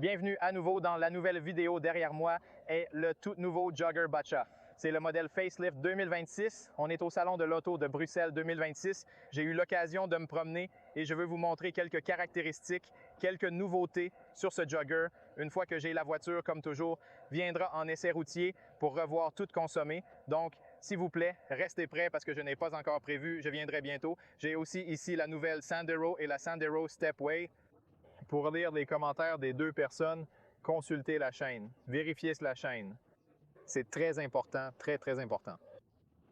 Bienvenue à nouveau dans la nouvelle vidéo. Derrière moi est le tout nouveau Jogger Baccia. C'est le modèle Facelift 2026. On est au Salon de l'Auto de Bruxelles 2026. J'ai eu l'occasion de me promener et je veux vous montrer quelques caractéristiques, quelques nouveautés sur ce Jogger. Une fois que j'ai la voiture, comme toujours, viendra en essai routier pour revoir tout consommer. Donc, s'il vous plaît, restez prêts parce que je n'ai pas encore prévu. Je viendrai bientôt. J'ai aussi ici la nouvelle Sandero et la Sandero Stepway. Pour lire les commentaires des deux personnes, consultez la chaîne, vérifiez la chaîne. C'est très important, très important.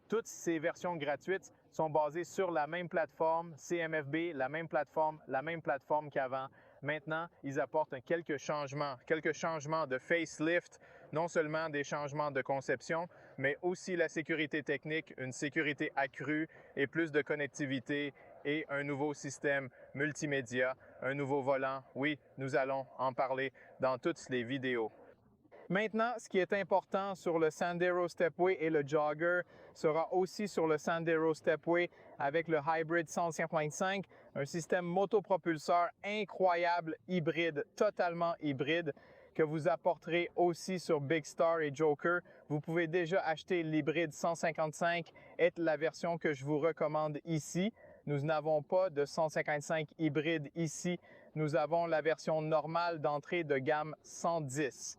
Toutes ces versions gratuites sont basées sur la même plateforme CMFB, la même plateforme qu'avant. Maintenant, ils apportent quelques changements de facelift, non seulement des changements de conception, mais aussi la sécurité technique, une sécurité accrue et plus de connectivité et un nouveau système multimédia, un nouveau volant. Oui, nous allons en parler dans toutes les vidéos. Maintenant, ce qui est important sur le Sandero Stepway et le Jogger sera aussi sur le Sandero Stepway avec le Hybrid 105.5, un système motopropulseur incroyable, hybride, totalement hybride, que vous apporterez aussi sur Big Star et Joker. Vous pouvez déjà acheter l'hybride 155, est la version que je vous recommande ici. Nous n'avons pas de 155 hybride ici. Nous avons la version normale d'entrée de gamme 110.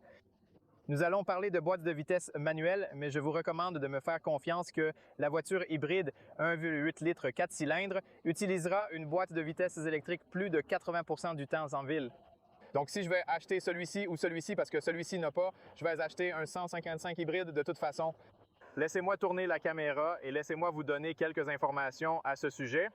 Nous allons parler de boîte de vitesse manuelle, mais je vous recommande de me faire confiance que la voiture hybride 1,8 litres 4 cylindres utilisera une boîte de vitesse électrique plus de 80% du temps en ville. Donc, si je vais acheter celui-ci ou celui-ci parce que celui-ci n'a pas, je vais acheter un 155 hybride de toute façon. Laissez-moi tourner la caméra et laissez-moi vous donner quelques informations à ce sujet.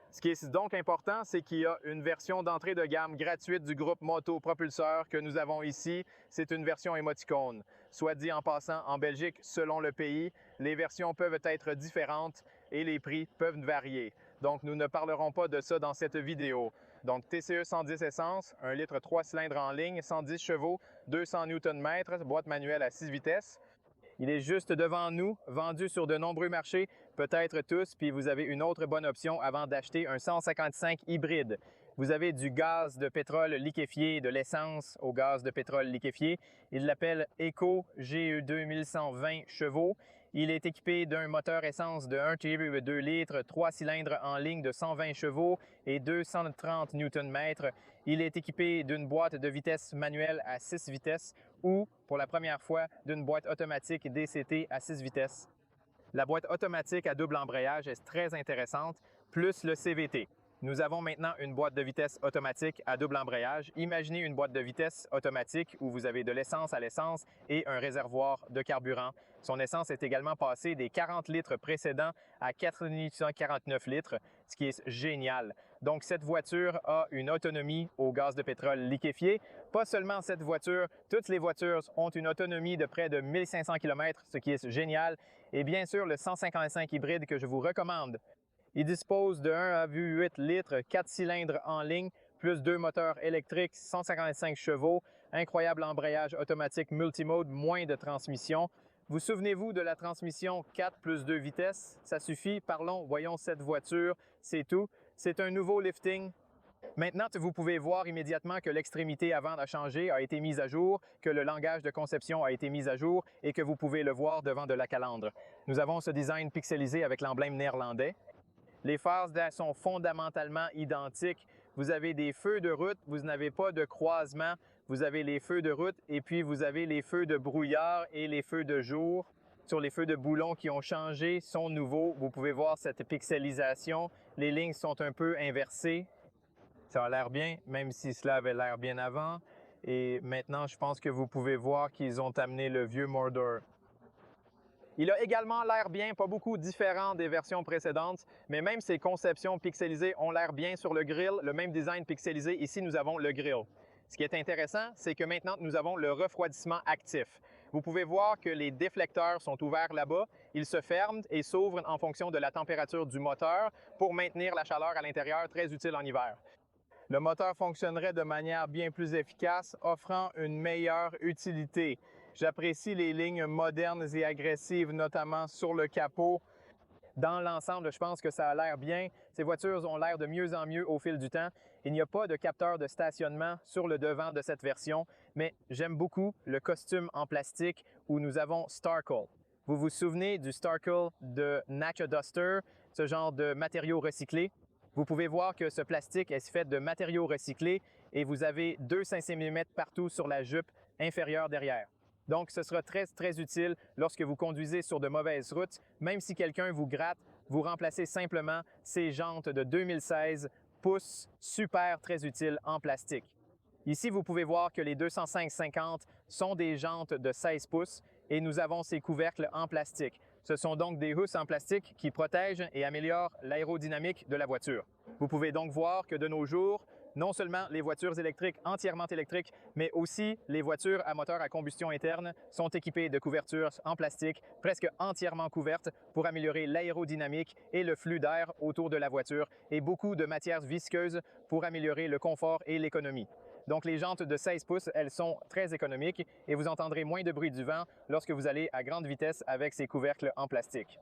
Ce qui est donc important, c'est qu'il y a une version d'entrée de gamme gratuite du groupe Moto Propulseur que nous avons ici. C'est une version émoticône. Soit dit en passant, en Belgique, selon le pays, les versions peuvent être différentes et les prix peuvent varier. Donc, nous ne parlerons pas de ça dans cette vidéo. Donc, TCE 110 essence, 1 litre 3 cylindres en ligne, 110 chevaux, 200 Nm, boîte manuelle à 6 vitesses. Il est juste devant nous, vendu sur de nombreux marchés, peut-être tous, puis vous avez une autre bonne option avant d'acheter un 155 hybride. Vous avez du gaz de pétrole liquéfié, de l'essence au gaz de pétrole liquéfié. Il l'appelle Eco GE 2120 chevaux. Il est équipé d'un moteur essence de 1,2 litres, 3 cylindres en ligne de 120 chevaux et 230 Nm. Il est équipé d'une boîte de vitesse manuelle à 6 vitesses ou, pour la première fois, d'une boîte automatique DCT à 6 vitesses. La boîte automatique à double embrayage est très intéressante, plus le CVT. Nous avons maintenant une boîte de vitesse automatique à double embrayage. Imaginez une boîte de vitesse automatique où vous avez de l'essence à l'essence et un réservoir de carburant. Son essence est également passée des 40 litres précédents à 449 litres, ce qui est génial. Donc, cette voiture a une autonomie au gaz de pétrole liquéfié. Pas seulement cette voiture, toutes les voitures ont une autonomie de près de 1500 km, ce qui est génial. Et bien sûr, le 155 hybride que je vous recommande. Il dispose de 1,8 litres 4 cylindres en ligne, plus 2 moteurs électriques, 155 chevaux, incroyable embrayage automatique multimode, moins de transmission. Vous souvenez-vous de la transmission 4 plus 2 vitesses? Ça suffit, parlons, voyons cette voiture, c'est tout. C'est un nouveau lifting. Maintenant, vous pouvez voir immédiatement que l'extrémité avant a changé, a été mise à jour, que le langage de conception a été mis à jour et que vous pouvez le voir devant de la calandre. Nous avons ce design pixelisé avec l'emblème néerlandais. Les phares sont fondamentalement identiques. Vous avez des feux de route, vous n'avez pas de croisement. Vous avez les feux de route et puis vous avez les feux de brouillard et les feux de jour. Sur les feux de boulon qui ont changé, sont nouveaux. Vous pouvez voir cette pixelisation. Les lignes sont un peu inversées. Ça a l'air bien, même si cela avait l'air bien avant. Et maintenant, je pense que vous pouvez voir qu'ils ont amené le vieux Mordor. Il a également l'air bien, pas beaucoup différent des versions précédentes, mais même ces conceptions pixelisées ont l'air bien sur le grill, le même design pixelisé. Ici, nous avons le grill. Ce qui est intéressant, c'est que maintenant, nous avons le refroidissement actif. Vous pouvez voir que les déflecteurs sont ouverts là-bas. Ils se ferment et s'ouvrent en fonction de la température du moteur pour maintenir la chaleur à l'intérieur, très utile en hiver. Le moteur fonctionnerait de manière bien plus efficace, offrant une meilleure utilité. J'apprécie les lignes modernes et agressives, notamment sur le capot. Dans l'ensemble, je pense que ça a l'air bien. Ces voitures ont l'air de mieux en mieux au fil du temps. Il n'y a pas de capteur de stationnement sur le devant de cette version, mais j'aime beaucoup le costume en plastique où nous avons Starkle. Vous vous souvenez du Starkle de Nacha Duster, ce genre de matériaux recyclés? Vous pouvez voir que ce plastique est fait de matériaux recyclés et vous avez 2 5 mm partout sur la jupe inférieure derrière. Donc, ce sera très utile lorsque vous conduisez sur de mauvaises routes. Même si quelqu'un vous gratte, vous remplacez simplement ces jantes de 2016 pouces, très utiles en plastique. Ici, vous pouvez voir que les 205/50 sont des jantes de 16 pouces et nous avons ces couvercles en plastique. Ce sont donc des housses en plastique qui protègent et améliorent l'aérodynamique de la voiture. Vous pouvez donc voir que de nos jours, non seulement les voitures électriques entièrement électriques, mais aussi les voitures à moteur à combustion interne sont équipées de couvertures en plastique presque entièrement couvertes pour améliorer l'aérodynamique et le flux d'air autour de la voiture et beaucoup de matières visqueuses pour améliorer le confort et l'économie. Donc les jantes de 16 pouces, elles sont très économiques et vous entendrez moins de bruit du vent lorsque vous allez à grande vitesse avec ces couvercles en plastique.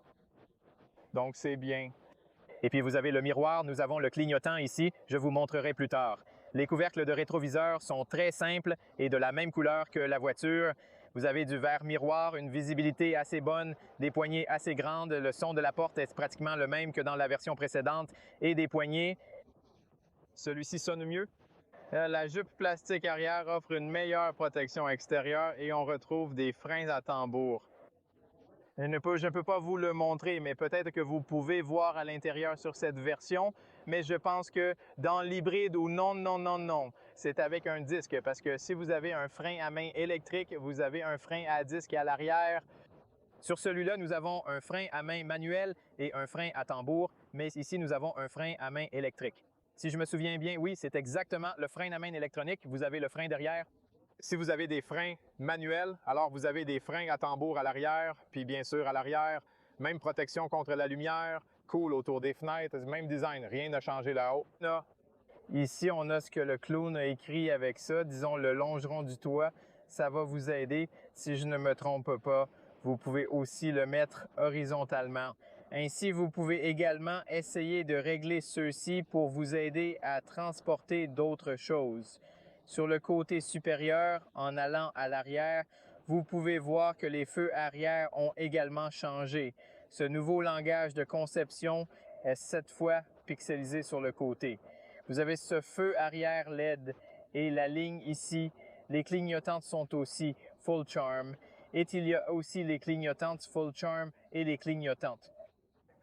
Donc c'est bien. Et puis vous avez le miroir, nous avons le clignotant ici, je vous montrerai plus tard. Les couvercles de rétroviseur sont très simples et de la même couleur que la voiture. Vous avez du verre miroir, une visibilité assez bonne, des poignées assez grandes, le son de la porte est pratiquement le même que dans la version précédente et des poignées. Celui-ci sonne mieux. La jupe plastique arrière offre une meilleure protection extérieure et on retrouve des freins à tambour. Je ne peux pas vous le montrer, mais peut-être que vous pouvez voir à l'intérieur sur cette version, mais je pense que dans l'hybride ou non, c'est avec un disque parce que si vous avez un frein à main électrique, vous avez un frein à disque à l'arrière. Sur celui-là, nous avons un frein à main manuel et un frein à tambour, mais ici, nous avons un frein à main électrique. Si je me souviens bien, oui, c'est exactement le frein à main électronique. Vous avez le frein derrière. Si vous avez des freins manuels, alors vous avez des freins à tambour à l'arrière, puis bien sûr à l'arrière, même protection contre la lumière, cool autour des fenêtres, même design, rien n'a changé là-haut. Là, ici, on a ce que le clown a écrit avec ça, disons le longeron du toit. Ça va vous aider. Si je ne me trompe pas, vous pouvez aussi le mettre horizontalement. Ainsi, vous pouvez également essayer de régler ceux-ci pour vous aider à transporter d'autres choses. Sur le côté supérieur, en allant à l'arrière, vous pouvez voir que les feux arrière ont également changé. Ce nouveau langage de conception est cette fois pixelisé sur le côté. Vous avez ce feu arrière LED et la ligne ici. Les clignotantes sont aussi Full Charm. Et il y a aussi les clignotantes Full Charm et les clignotantes.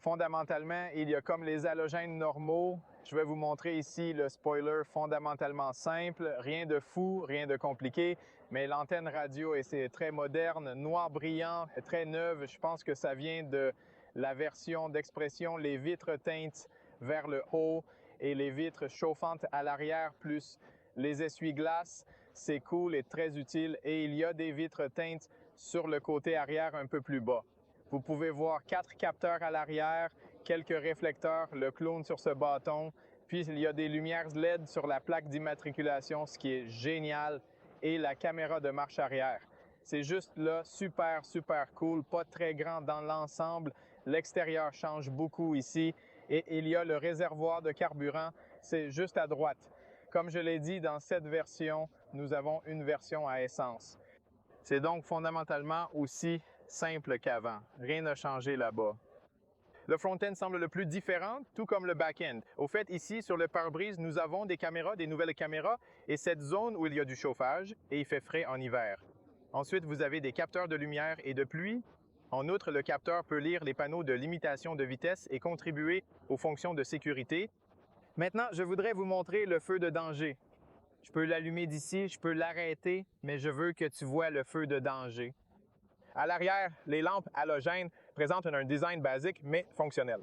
Fondamentalement, il y a comme les halogènes normaux. Je vais vous montrer ici le spoiler fondamentalement simple, rien de fou, rien de compliqué, mais l'antenne radio c'est très moderne, noir brillant, très neuve. Je pense que ça vient de la version d'expression, les vitres teintes vers le haut et les vitres chauffantes à l'arrière, plus les essuie-glaces. C'est cool et très utile. Et il y a des vitres teintes sur le côté arrière un peu plus bas. Vous pouvez voir 4 capteurs à l'arrière, quelques réflecteurs, le clown sur ce bâton, puis il y a des lumières LED sur la plaque d'immatriculation, ce qui est génial, et la caméra de marche arrière. C'est juste là, super cool, pas très grand dans l'ensemble. L'extérieur change beaucoup ici et il y a le réservoir de carburant, c'est juste à droite. Comme je l'ai dit, dans cette version, nous avons une version à essence. C'est donc fondamentalement aussi simple qu'avant. Rien n'a changé là-bas. Le front-end semble le plus différent, tout comme le back-end. Au fait, ici, sur le pare-brise, nous avons des caméras, des nouvelles caméras, et cette zone où il y a du chauffage, et il fait frais en hiver. Ensuite, vous avez des capteurs de lumière et de pluie. En outre, le capteur peut lire les panneaux de limitation de vitesse et contribuer aux fonctions de sécurité. Maintenant, je voudrais vous montrer le feu de danger. Je peux l'allumer d'ici, je peux l'arrêter, mais je veux que tu vois le feu de danger. À l'arrière, les lampes halogènes présentent un design basique, mais fonctionnel.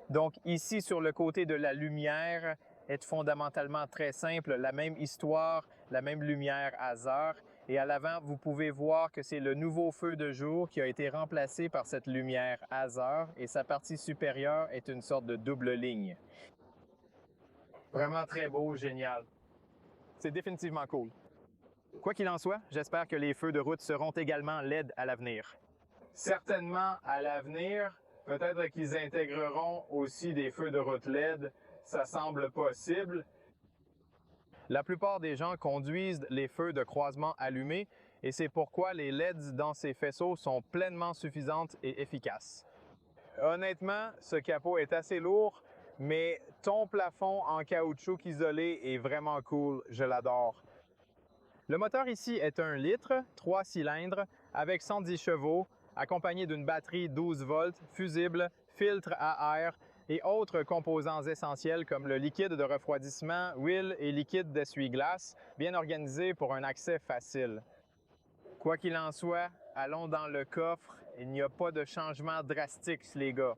Donc ici, sur le côté de la lumière, est fondamentalement très simple, la même histoire, la même lumière Hazard. Et à l'avant, vous pouvez voir que c'est le nouveau feu de jour qui a été remplacé par cette lumière Hazard et sa partie supérieure est une sorte de double ligne. Vraiment très beau, génial. C'est définitivement cool. Quoi qu'il en soit, j'espère que les feux de route seront également LED à l'avenir. Certainement à l'avenir, Peut-être qu'ils intégreront aussi des feux de route LED, ça semble possible. La plupart des gens conduisent les feux de croisement allumés et c'est pourquoi les LEDs dans ces faisceaux sont pleinement suffisantes et efficaces. Honnêtement, ce capot est assez lourd, mais ton plafond en caoutchouc isolé est vraiment cool, je l'adore. Le moteur ici est un litre, 3 cylindres, avec 110 chevaux, accompagné d'une batterie 12 volts, fusible, filtre à air et autres composants essentiels comme le liquide de refroidissement, huile et liquide d'essuie-glace, bien organisés pour un accès facile. Quoi qu'il en soit, allons dans le coffre, il n'y a pas de changement drastique, les gars.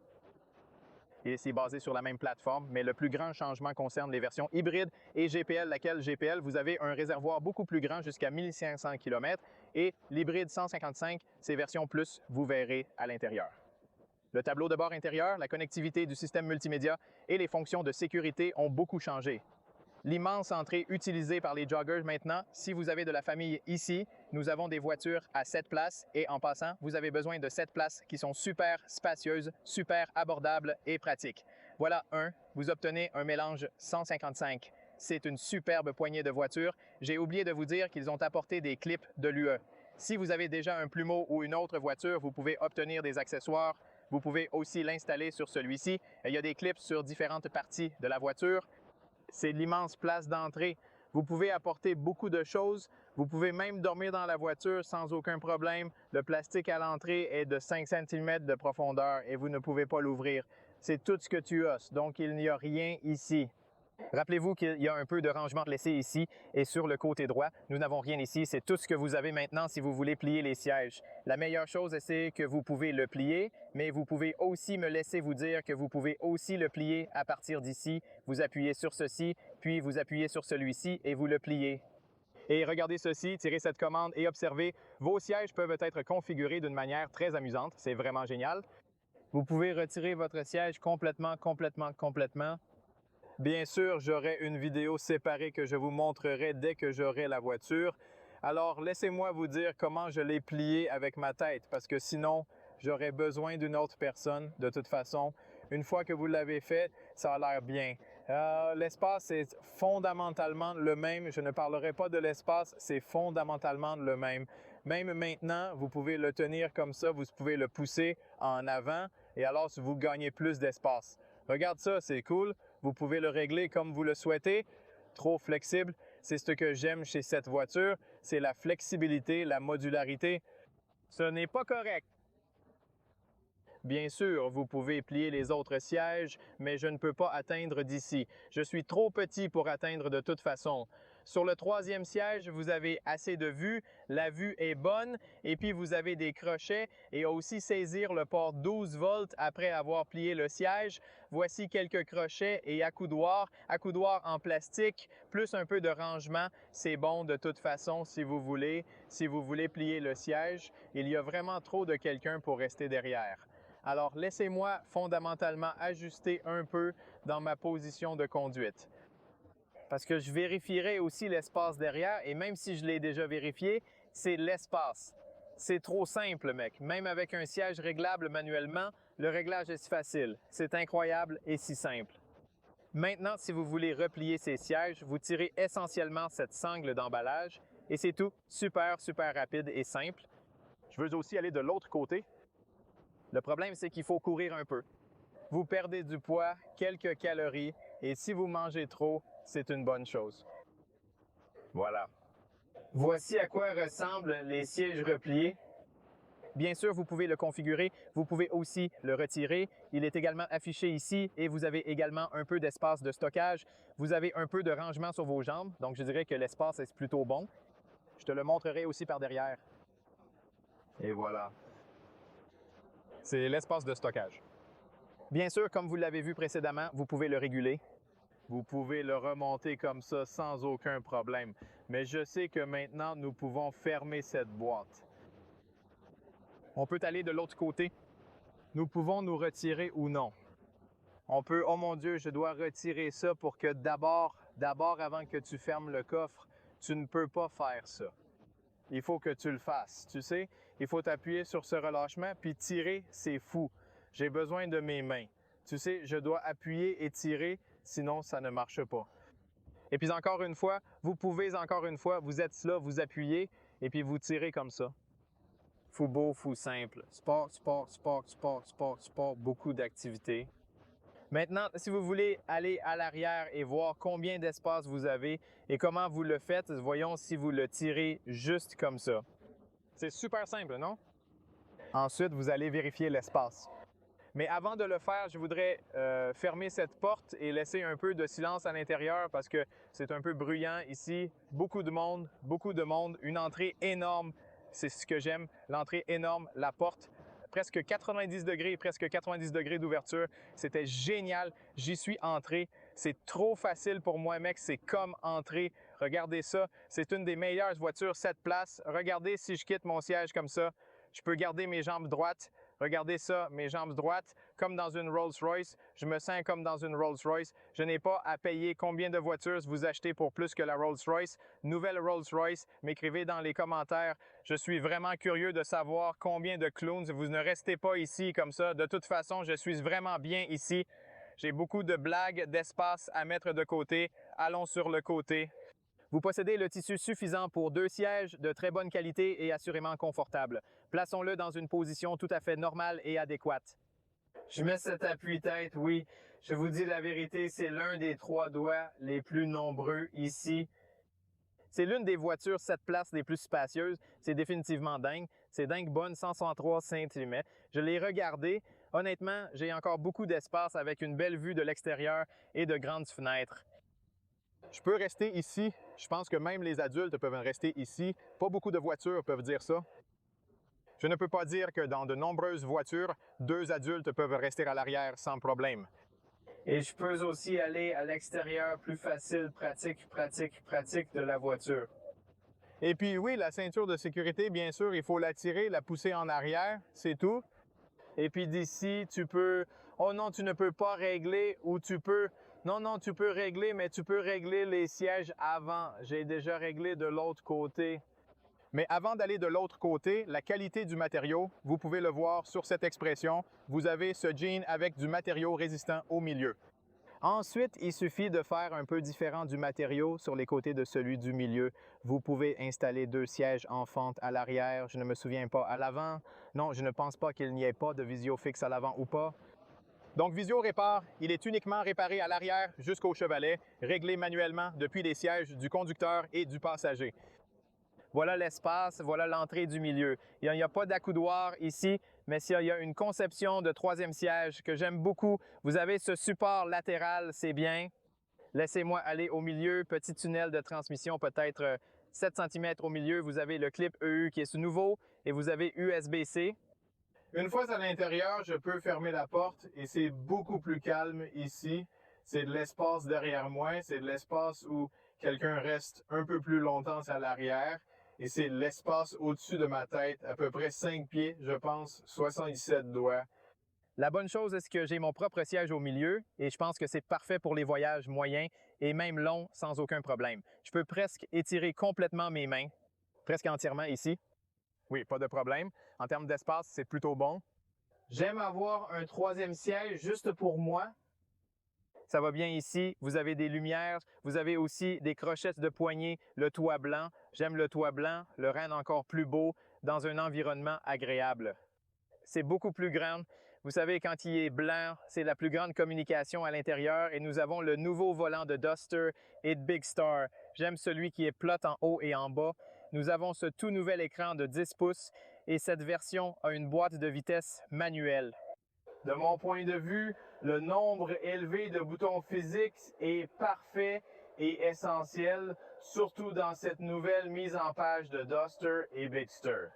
Et c'est basé sur la même plateforme, mais le plus grand changement concerne les versions hybrides et GPL, laquelle GPL, vous avez un réservoir beaucoup plus grand jusqu'à 1500 km et l'hybride 155, ces versions plus, vous verrez à l'intérieur. Le tableau de bord intérieur, la connectivité du système multimédia et les fonctions de sécurité ont beaucoup changé. L'immense entrée utilisée par les joggers maintenant, si vous avez de la famille ici, nous avons des voitures à 7 places et en passant, vous avez besoin de 7 places qui sont super spacieuses, super abordables et pratiques. Voilà vous obtenez un mélange 155. C'est une superbe poignée de voitures. J'ai oublié de vous dire qu'ils ont apporté des clips de l'UE. Si vous avez déjà un plumeau ou une autre voiture, vous pouvez obtenir des accessoires. Vous pouvez aussi l'installer sur celui-ci. Il y a des clips sur différentes parties de la voiture. C'est l'immense place d'entrée. Vous pouvez apporter beaucoup de choses. Vous pouvez même dormir dans la voiture sans aucun problème. Le plastique à l'entrée est de 5 cm de profondeur et vous ne pouvez pas l'ouvrir. C'est tout ce que tu as, donc il n'y a rien ici. Rappelez-vous qu'il y a un peu de rangement laissé ici et sur le côté droit. Nous n'avons rien ici, c'est tout ce que vous avez maintenant si vous voulez plier les sièges. La meilleure chose, c'est que vous pouvez le plier, mais vous pouvez aussi me laisser vous dire que vous pouvez aussi le plier à partir d'ici. Vous appuyez sur ceci, puis vous appuyez sur celui-ci et vous le pliez. Et regardez ceci, tirez cette commande et observez, vos sièges peuvent être configurés d'une manière très amusante. C'est vraiment génial. Vous pouvez retirer votre siège complètement. Bien sûr, j'aurai une vidéo séparée que je vous montrerai dès que j'aurai la voiture. Alors, laissez-moi vous dire comment je l'ai plié avec ma tête, parce que sinon, j'aurais besoin d'une autre personne, de toute façon. Une fois que vous l'avez fait, ça a l'air bien. L'espace est fondamentalement le même. Je ne parlerai pas de l'espace, c'est fondamentalement le même. Même maintenant, vous pouvez le tenir comme ça, vous pouvez le pousser en avant, et alors vous gagnez plus d'espace. Regarde ça, c'est cool. Vous pouvez le régler comme vous le souhaitez. Trop flexible, c'est ce que j'aime chez cette voiture. C'est la flexibilité, la modularité. Ce n'est pas correct. Bien sûr, vous pouvez plier les autres sièges, mais je ne peux pas atteindre d'ici. Je suis trop petit pour atteindre de toute façon. Sur le troisième siège, vous avez assez de vue, la vue est bonne et puis vous avez des crochets et aussi saisir le port 12 volts après avoir plié le siège. Voici quelques crochets et accoudoirs en plastique, plus un peu de rangement. C'est bon de toute façon si vous voulez plier le siège. Il y a vraiment trop de quelqu'un pour rester derrière. Alors laissez-moi fondamentalement ajuster un peu dans ma position de conduite. Parce que je vérifierai aussi l'espace derrière et même si je l'ai déjà vérifié, c'est l'espace. C'est trop simple, mec. Même avec un siège réglable manuellement, le réglage est si facile. C'est incroyable et si simple. Maintenant, si vous voulez replier ces sièges, vous tirez essentiellement cette sangle d'emballage et c'est tout. Super rapide et simple. Je veux aussi aller de l'autre côté. Le problème, c'est qu'il faut courir un peu. Vous perdez du poids, quelques calories et si vous mangez trop, c'est une bonne chose. Voilà. Voici à quoi ressemblent les sièges repliés. Bien sûr, vous pouvez le configurer, vous pouvez aussi le retirer. Il est également affiché ici et vous avez également un peu d'espace de stockage. Vous avez un peu de rangement sur vos jambes, donc je dirais que l'espace est plutôt bon. Je te le montrerai aussi par derrière. Et voilà. C'est l'espace de stockage. Bien sûr, comme vous l'avez vu précédemment, vous pouvez le réguler. Vous pouvez le remonter comme ça sans aucun problème. Mais je sais que maintenant, nous pouvons fermer cette boîte. On peut aller de l'autre côté. Nous pouvons nous retirer ou non. On peut, oh mon Dieu, je dois retirer ça pour que d'abord avant que tu fermes le coffre, tu ne peux pas faire ça. Il faut que tu le fasses, tu sais. Il faut t'appuyer sur ce relâchement, puis tirer, c'est fou. J'ai besoin de mes mains. Tu sais, je dois appuyer et tirer, sinon ça ne marche pas. Et puis encore une fois, vous pouvez encore une fois, vous êtes là, vous appuyez et puis vous tirez comme ça. Fou beau, fou simple. Sport, sport, sport, sport, sport, sport, beaucoup d'activités. Maintenant, si vous voulez aller à l'arrière et voir combien d'espace vous avez et comment vous le faites, voyons si vous le tirez juste comme ça. C'est super simple, non? Ensuite, vous allez vérifier l'espace. Mais avant de le faire, je voudrais fermer cette porte et laisser un peu de silence à l'intérieur parce que c'est un peu bruyant ici. Beaucoup de monde, une entrée énorme. C'est ce que j'aime, l'entrée énorme, la porte. Presque 90 degrés d'ouverture. C'était génial. J'y suis entré. C'est trop facile pour moi, mec. C'est comme entrer. Regardez ça. C'est une des meilleures voitures 7 places. Regardez si je quitte mon siège comme ça. Je peux garder mes jambes droites. Regardez ça, mes jambes droites, comme dans une Rolls-Royce. Je me sens comme dans une Rolls-Royce. Je n'ai pas à payer combien de voitures vous achetez pour plus que la Rolls-Royce. Nouvelle Rolls-Royce, m'écrivez dans les commentaires. Je suis vraiment curieux de savoir combien de clowns. Vous ne restez pas ici comme ça. De toute façon, je suis vraiment bien ici. J'ai beaucoup de blagues, d'espace à mettre de côté. Allons sur le côté. Vous possédez le tissu suffisant pour 2 sièges de très bonne qualité et assurément confortables. Plaçons-le dans une position tout à fait normale et adéquate. Je mets cet appui-tête, oui. Je vous dis la vérité, c'est l'un des 3 doigts les plus nombreux ici. C'est l'une des voitures 7 places les plus spacieuses. C'est définitivement dingue. C'est dingue bonne, 163 cm. Je l'ai regardé. Honnêtement, j'ai encore beaucoup d'espace avec une belle vue de l'extérieur et de grandes fenêtres. Je peux rester ici. Je pense que même les adultes peuvent rester ici. Pas beaucoup de voitures peuvent dire ça. Je ne peux pas dire que dans de nombreuses voitures, 2 adultes peuvent rester à l'arrière sans problème. Et je peux aussi aller à l'extérieur plus facile, pratique de la voiture. Et puis oui, la ceinture de sécurité, bien sûr, il faut la tirer, la pousser en arrière, c'est tout. Et puis d'ici, tu peux... Oh non, tu ne peux pas régler ou tu peux... Non, tu peux régler, mais tu peux régler les sièges avant. J'ai déjà réglé de l'autre côté. Mais avant d'aller de l'autre côté, la qualité du matériau, vous pouvez le voir sur cette expression. Vous avez ce jean avec du matériau résistant au milieu. Ensuite, il suffit de faire un peu différent du matériau sur les côtés de celui du milieu. Vous pouvez installer 2 sièges en fente à l'arrière. Je ne me souviens pas à l'avant. Non, je ne pense pas qu'il n'y ait pas de visio fixe à l'avant ou pas. Donc, Visio Répare, il est uniquement réparé à l'arrière jusqu'au chevalet, réglé manuellement depuis les sièges du conducteur et du passager. Voilà l'espace, voilà l'entrée du milieu. Il n'y a pas d'accoudoir ici, mais s'il y a une conception de 3e siège que j'aime beaucoup, vous avez ce support latéral, c'est bien. Laissez-moi aller au milieu, petit tunnel de transmission, peut-être 7 cm au milieu. Vous avez le clip EU qui est nouveau et vous avez USB-C. Une fois à l'intérieur, je peux fermer la porte et c'est beaucoup plus calme ici. C'est de l'espace derrière moi, c'est de l'espace où quelqu'un reste un peu plus longtemps à l'arrière. Et c'est l'espace au-dessus de ma tête, à peu près 5 pieds, je pense, 77 doigts. La bonne chose, c'est que j'ai mon propre siège au milieu et je pense que c'est parfait pour les voyages moyens et même longs sans aucun problème. Je peux presque étirer complètement mes mains, presque entièrement ici. Oui, pas de problème. En termes d'espace, c'est plutôt bon. J'aime avoir un 3e siège juste pour moi. Ça va bien ici. Vous avez des lumières. Vous avez aussi des crochettes de poignée, le toit blanc. J'aime le toit blanc, le rend encore plus beau dans un environnement agréable. C'est beaucoup plus grand. Vous savez, quand il est blanc, c'est la plus grande communication à l'intérieur et nous avons le nouveau volant de Duster et de Big Star. J'aime celui qui est plot en haut et en bas. Nous avons ce tout nouvel écran de 10 pouces et cette version a une boîte de vitesse manuelle. De mon point de vue, le nombre élevé de boutons physiques est parfait et essentiel, surtout dans cette nouvelle mise en page de Duster et Bigster.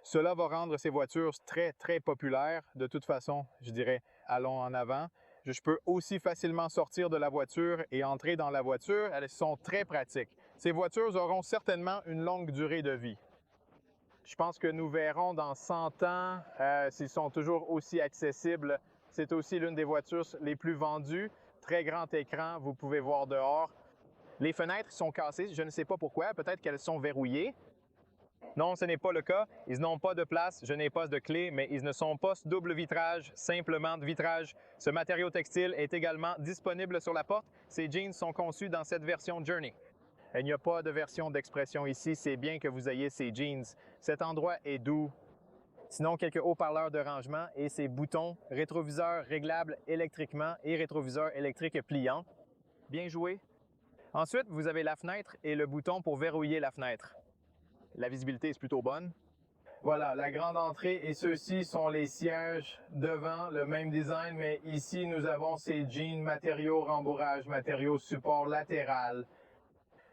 Cela va rendre ces voitures très populaires. De toute façon, je dirais, allons en avant. Je peux aussi facilement sortir de la voiture et entrer dans la voiture. Elles sont très pratiques. Ces voitures auront certainement une longue durée de vie. Je pense que nous verrons dans 100 ans s'ils sont toujours aussi accessibles. C'est aussi l'une des voitures les plus vendues. Très grand écran, vous pouvez voir dehors. Les fenêtres sont cassées, je ne sais pas pourquoi. Peut-être qu'elles sont verrouillées. Non, ce n'est pas le cas. Ils n'ont pas de place, je n'ai pas de clé, mais ils ne sont pas double vitrage, simplement de vitrage. Ce matériau textile est également disponible sur la porte. Ces jeans sont conçus dans cette version Journey. Il n'y a pas de version d'expression ici, c'est bien que vous ayez ces jeans. Cet endroit est doux. Sinon, quelques haut-parleurs de rangement et ces boutons rétroviseurs réglables électriquement et rétroviseurs électriques pliants. Bien joué. Ensuite, vous avez la fenêtre et le bouton pour verrouiller la fenêtre. La visibilité est plutôt bonne. Voilà, la grande entrée et ceux-ci sont les sièges devant, le même design, mais ici nous avons ces jeans matériaux rembourrage, matériaux support latéral.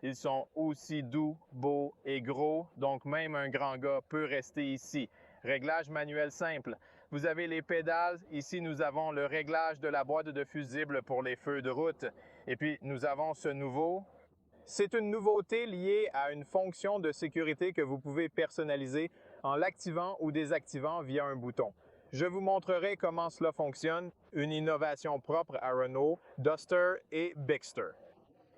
Ils sont aussi doux, beaux et gros, donc même un grand gars peut rester ici. Réglage manuel simple. Vous avez les pédales. Ici, nous avons le réglage de la boîte de fusibles pour les feux de route. Et puis, nous avons ce nouveau. C'est une nouveauté liée à une fonction de sécurité que vous pouvez personnaliser en l'activant ou désactivant via un bouton. Je vous montrerai comment cela fonctionne, une innovation propre à Renault, Duster et Bigster.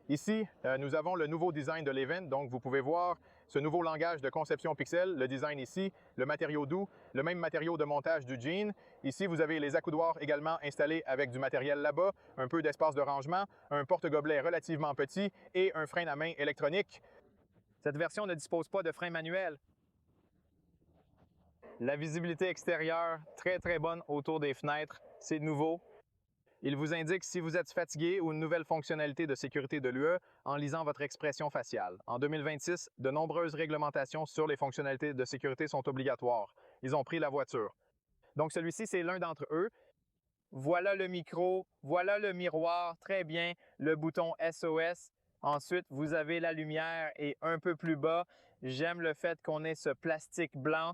Ici, nous avons le nouveau design de l'Event, donc vous pouvez voir ce nouveau langage de conception pixel, le design ici, le matériau doux, le même matériau de montage du jean. Ici, vous avez les accoudoirs également installés avec du matériel là-bas, un peu d'espace de rangement, un porte-gobelet relativement petit et un frein à main électronique. Cette version ne dispose pas de frein manuel. La visibilité extérieure, très bonne autour des fenêtres, c'est nouveau. Il vous indique si vous êtes fatigué ou une nouvelle fonctionnalité de sécurité de l'UE en lisant votre expression faciale. En 2026, de nombreuses réglementations sur les fonctionnalités de sécurité sont obligatoires. Ils ont pris la voiture. Donc celui-ci, c'est l'un d'entre eux. Voilà le micro, voilà le miroir, très bien, le bouton SOS. Ensuite, vous avez la lumière et un peu plus bas, j'aime le fait qu'on ait ce plastique blanc.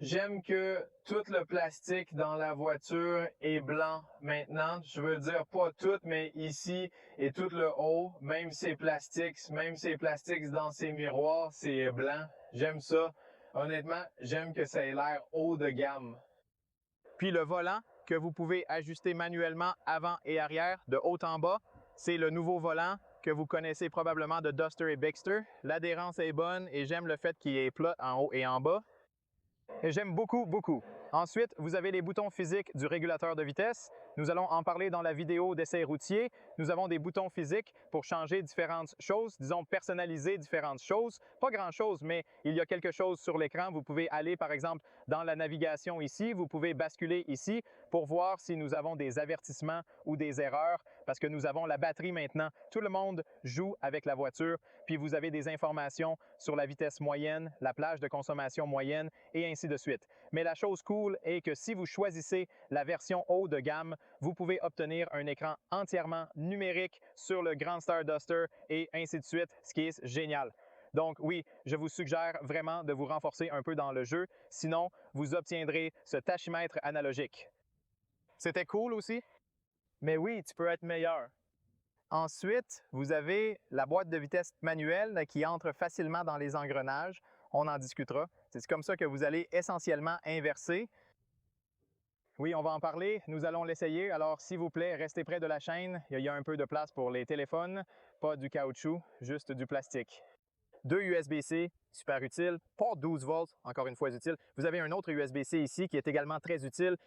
J'aime que tout le plastique dans la voiture est blanc maintenant. Je veux dire pas tout, mais ici et tout le haut, même ces plastiques dans ces miroirs, c'est blanc. J'aime ça. Honnêtement, j'aime que ça ait l'air haut de gamme. Puis le volant que vous pouvez ajuster manuellement avant et arrière, de haut en bas, c'est le nouveau volant que vous connaissez probablement de Duster et Bigster. L'adhérence est bonne et j'aime le fait qu'il est plat en haut et en bas. Et j'aime beaucoup. Ensuite, vous avez les boutons physiques du régulateur de vitesse. Nous allons en parler dans la vidéo d'essai routier. Nous avons des boutons physiques pour changer différentes choses, disons personnaliser différentes choses. Pas grand-chose, mais il y a quelque chose sur l'écran. Vous pouvez aller, par exemple, dans la navigation ici. Vous pouvez basculer ici pour voir si nous avons des avertissements ou des erreurs parce que nous avons la batterie maintenant. Tout le monde joue avec la voiture. Puis vous avez des informations sur la vitesse moyenne, la plage de consommation moyenne et ainsi de suite. Mais la chose cool est que si vous choisissez la version haut de gamme, vous pouvez obtenir un écran entièrement numérique sur le Grand Star Duster et ainsi de suite, ce qui est génial. Donc oui, je vous suggère vraiment de vous renforcer un peu dans le jeu, sinon vous obtiendrez ce tachymètre analogique. C'était cool aussi? Mais oui, tu peux être meilleur. Ensuite, vous avez la boîte de vitesse manuelle qui entre facilement dans les engrenages. On en discutera. C'est comme ça que vous allez essentiellement inverser. Oui, on va en parler. Nous allons l'essayer. Alors, s'il vous plaît, restez près de la chaîne. Il y a un peu de place pour les téléphones. Pas du caoutchouc, juste du plastique. 2 USB-C, super utile. Port 12 volts, encore une fois utile. Vous avez un autre USB-C ici qui est également très utile.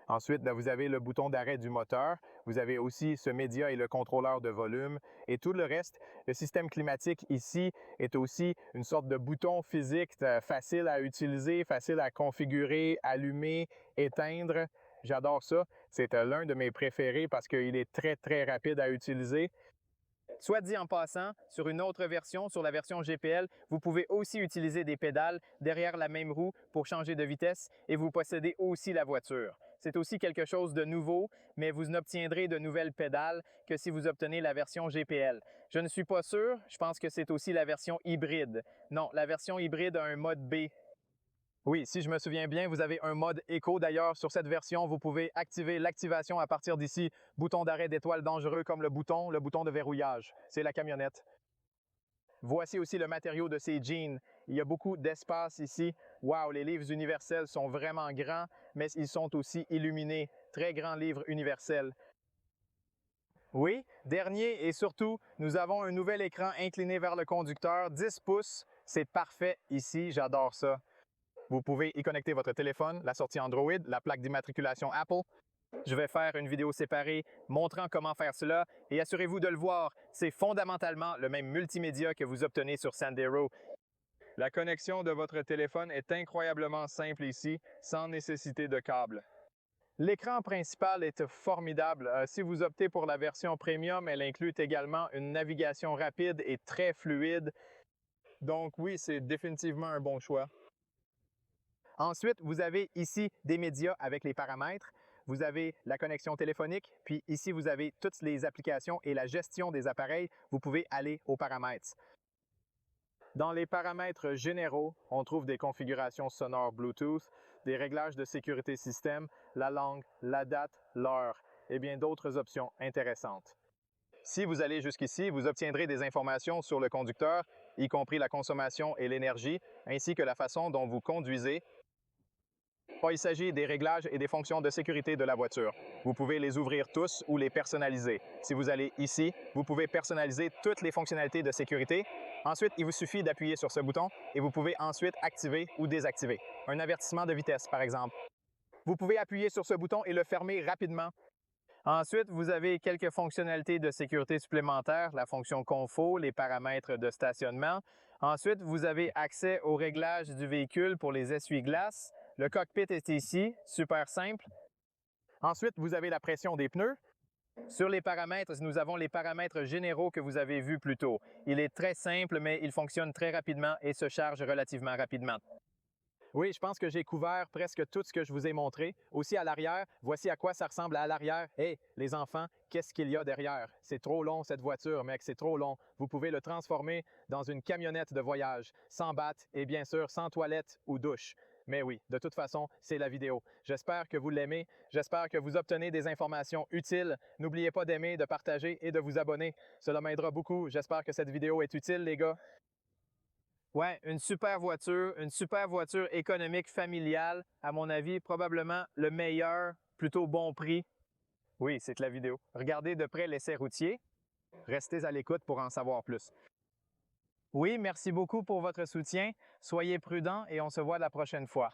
Ensuite, vous avez le bouton d'arrêt du moteur. Vous avez aussi ce média et le contrôleur de volume. Et tout le reste, le système climatique ici est aussi une sorte de bouton physique facile à utiliser, facile à configurer, allumer, éteindre. J'adore ça. C'est l'un de mes préférés parce qu'il est très rapide à utiliser. Soit dit en passant, sur une autre version, sur la version GPL, vous pouvez aussi utiliser des pédales derrière la même roue pour changer de vitesse et vous possédez aussi la voiture. C'est aussi quelque chose de nouveau, mais vous n'obtiendrez de nouvelles pédales que si vous obtenez la version GPL. Je ne suis pas sûr, je pense que c'est aussi la version hybride. Non, la version hybride a un mode B. Oui, si je me souviens bien, vous avez un mode éco. D'ailleurs, sur cette version, vous pouvez activer l'activation à partir d'ici. Bouton d'arrêt d'étoile dangereux comme le bouton de verrouillage. C'est la camionnette. Voici aussi le matériau de ces jeans. Il y a beaucoup d'espace ici. Wow, les livres universels sont vraiment grands, mais ils sont aussi illuminés. Très grands livres universels. Oui, dernier et surtout, nous avons un nouvel écran incliné vers le conducteur, 10 pouces. C'est parfait ici, j'adore ça. Vous pouvez y connecter votre téléphone, la sortie Android, la plaque d'immatriculation Apple. Je vais faire une vidéo séparée montrant comment faire cela et assurez-vous de le voir, c'est fondamentalement le même multimédia que vous obtenez sur Sandero. La connexion de votre téléphone est incroyablement simple ici, sans nécessité de câble. L'écran principal est formidable. Si vous optez pour la version premium, elle inclut également une navigation rapide et très fluide. Donc oui, c'est définitivement un bon choix. Ensuite, vous avez ici des médias avec les paramètres. Vous avez la connexion téléphonique, puis ici, vous avez toutes les applications et la gestion des appareils. Vous pouvez aller aux paramètres. Dans les paramètres généraux, on trouve des configurations sonores Bluetooth, des réglages de sécurité système, la langue, la date, l'heure et bien d'autres options intéressantes. Si vous allez jusqu'ici, vous obtiendrez des informations sur le conducteur, y compris la consommation et l'énergie, ainsi que la façon dont vous conduisez. Il s'agit des réglages et des fonctions de sécurité de la voiture. Vous pouvez les ouvrir tous ou les personnaliser. Si vous allez ici, vous pouvez personnaliser toutes les fonctionnalités de sécurité. Ensuite, il vous suffit d'appuyer sur ce bouton et vous pouvez ensuite activer ou désactiver. Un avertissement de vitesse, par exemple. Vous pouvez appuyer sur ce bouton et le fermer rapidement. Ensuite, vous avez quelques fonctionnalités de sécurité supplémentaires, la fonction Confo, les paramètres de stationnement. Ensuite, vous avez accès au réglage du véhicule pour les essuie-glaces. Le cockpit est ici, super simple. Ensuite, vous avez la pression des pneus. Sur les paramètres, nous avons les paramètres généraux que vous avez vus plus tôt. Il est très simple, mais il fonctionne très rapidement et se charge relativement rapidement. Oui, je pense que j'ai couvert presque tout ce que je vous ai montré. Aussi à l'arrière, voici à quoi ça ressemble à l'arrière. Hey, les enfants, qu'est-ce qu'il y a derrière? C'est trop long cette voiture, mec, c'est trop long. Vous pouvez le transformer dans une camionnette de voyage, sans batte et bien sûr sans toilette ou douche. Mais oui, de toute façon, c'est la vidéo. J'espère que vous l'aimez. J'espère que vous obtenez des informations utiles. N'oubliez pas d'aimer, de partager et de vous abonner. Cela m'aidera beaucoup. J'espère que cette vidéo est utile, les gars. Ouais, une super voiture économique familiale. À mon avis, probablement le meilleur, plutôt bon prix. Oui, c'est la vidéo. Regardez de près l'essai routier. Restez à l'écoute pour en savoir plus. Oui, merci beaucoup pour votre soutien. Soyez prudents et on se voit la prochaine fois.